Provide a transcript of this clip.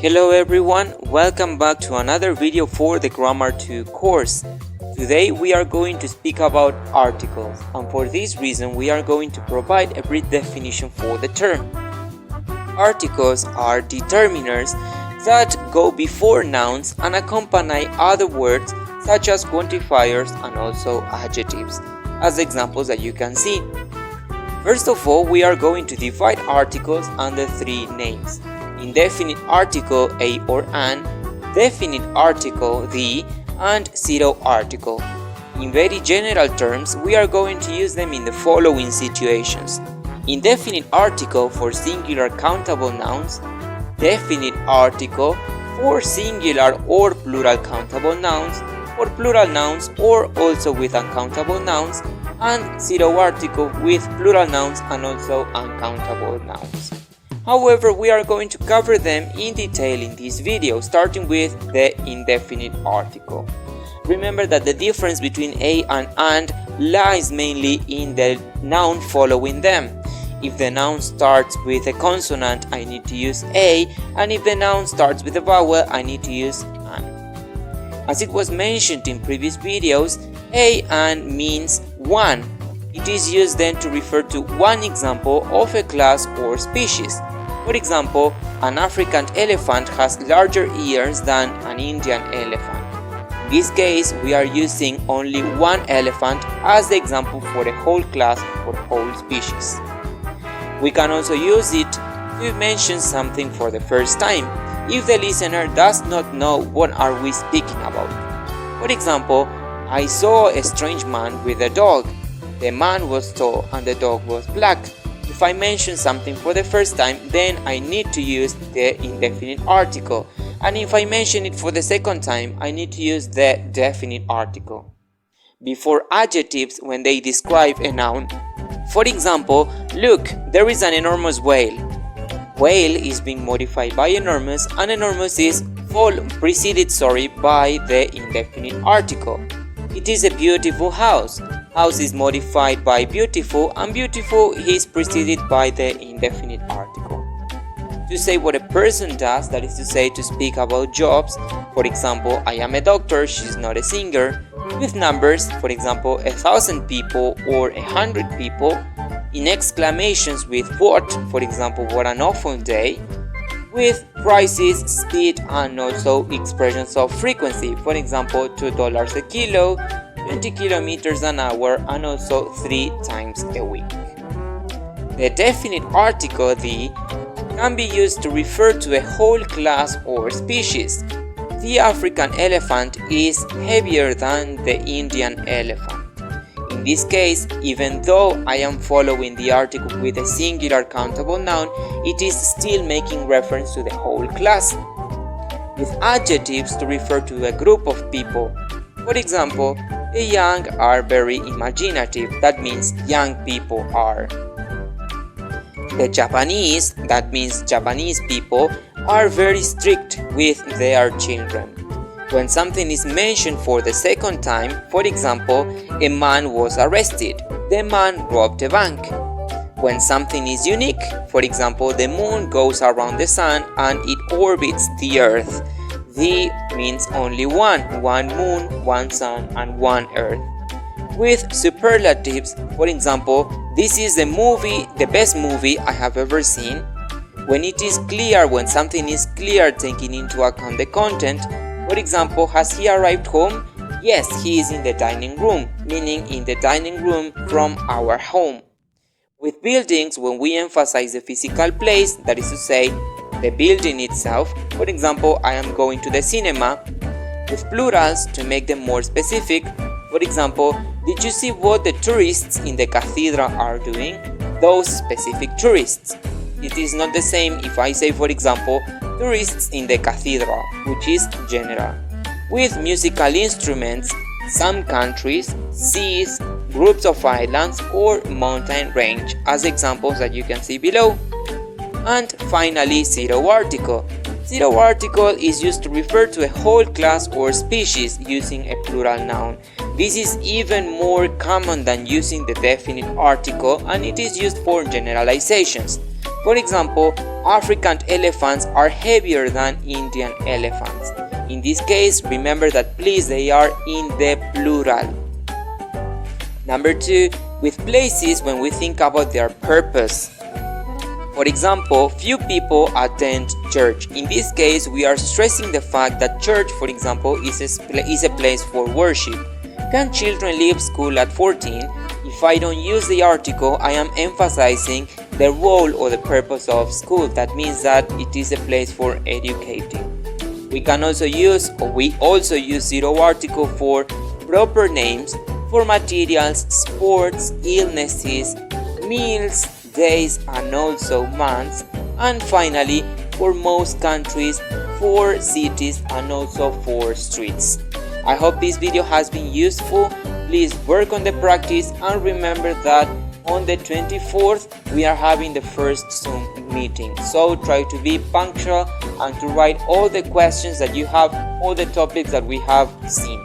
Hello everyone, welcome back to another video for the Grammar 2 course. Today we are going to speak about articles, and for this reason we are going to provide a brief definition for the term. Articles are determiners that go before nouns and accompany other words such as quantifiers and also adjectives, as examples that you can see. First of all, we are going to divide articles under three names: indefinite article a or an, definite article the, and zero article. In very general terms, we are going to use them in the following situations: indefinite article for singular countable nouns, definite article for singular or plural countable nouns, for plural nouns or also with uncountable nouns, and zero article with plural nouns and also uncountable nouns. However, we are going to cover them in detail in this video, starting with the indefinite article. Remember that the difference between a and lies mainly in the noun following them. If the noun starts with a consonant, I need to use a, and if the noun starts with a vowel, I need to use an. As it was mentioned in previous videos, a and means one. It is used then to refer to one example of a class or species. For example, an African elephant has larger ears than an Indian elephant. In this case, we are using only one elephant as the example for a whole class or whole species. We can also use it to mention something for the first time, if the listener does not know what are we speaking about. For example, I saw a strange man with a dog. The man was tall and the dog was black. If I mention something for the first time, then I need to use the indefinite article. And if I mention it for the second time, I need to use the definite article. Before adjectives, when they describe a noun, for example, look, there is an enormous whale. Whale is being modified by enormous, and enormous is preceded by the indefinite article. It is a beautiful house. House is modified by beautiful, and beautiful is preceded by the indefinite article. To say what a person does, that is to say, to speak about jobs, for example, I am a doctor, she's not a singer. With numbers, for example, 1,000 people or 100 people. In exclamations with what, for example, what an awful day. With prices, speed, and also expressions of frequency, for example, $2 a kilo, 20 kilometers an hour, and also 3 times a week. The definite article the can be used to refer to a whole class or species. The African elephant is heavier than the Indian elephant. In this case, even though I am following the article with a singular countable noun, it is still making reference to the whole class. With adjectives to refer to a group of people. For example, the young are very imaginative, that means young people are. The Japanese, that means Japanese people, are very strict with their children. When something is mentioned for the second time, for example, a man was arrested, the man robbed a bank. When something is unique, for example, the moon goes around the sun and it orbits the earth. The means only one moon, one sun, and one earth. With superlatives, for example, this is the best movie I have ever seen. When it is clear, when something is clear taking into account the content, for example, has he arrived home? Yes, he is in the dining room, meaning in the dining room from our home. With buildings, when we emphasize the physical place, that is to say, the building itself, for example, I am going to the cinema. With plurals, to make them more specific, for example, did you see what the tourists in the cathedral are doing? Those specific tourists. It is not the same if I say, for example, tourists in the cathedral, which is general. With musical instruments, some countries, seas, groups of islands, or mountain range, as examples that you can see below. And finally, zero article. Zero article is used to refer to a whole class or species using a plural noun. This is even more common than using the definite article, and it is used for generalizations. For example, African elephants are heavier than Indian elephants. In this case, remember that please they are in the plural. Number 2, with places when we think about their purpose. For example, few people attend church. In this case, we are stressing the fact that church, for example, is a place for worship. Can children leave school at 14? If I don't use the article, I am emphasizing the role or the purpose of school. That means that it is a place for educating. We also use zero article for proper names, for materials, sports, illnesses, meals, days, and also months, and finally for most countries, for cities, and also for streets. I hope this video has been useful. Please work on the practice and remember that on the 24th we are having the first Zoom meeting. So try to be punctual and to write all the questions that you have, all the topics that we have seen.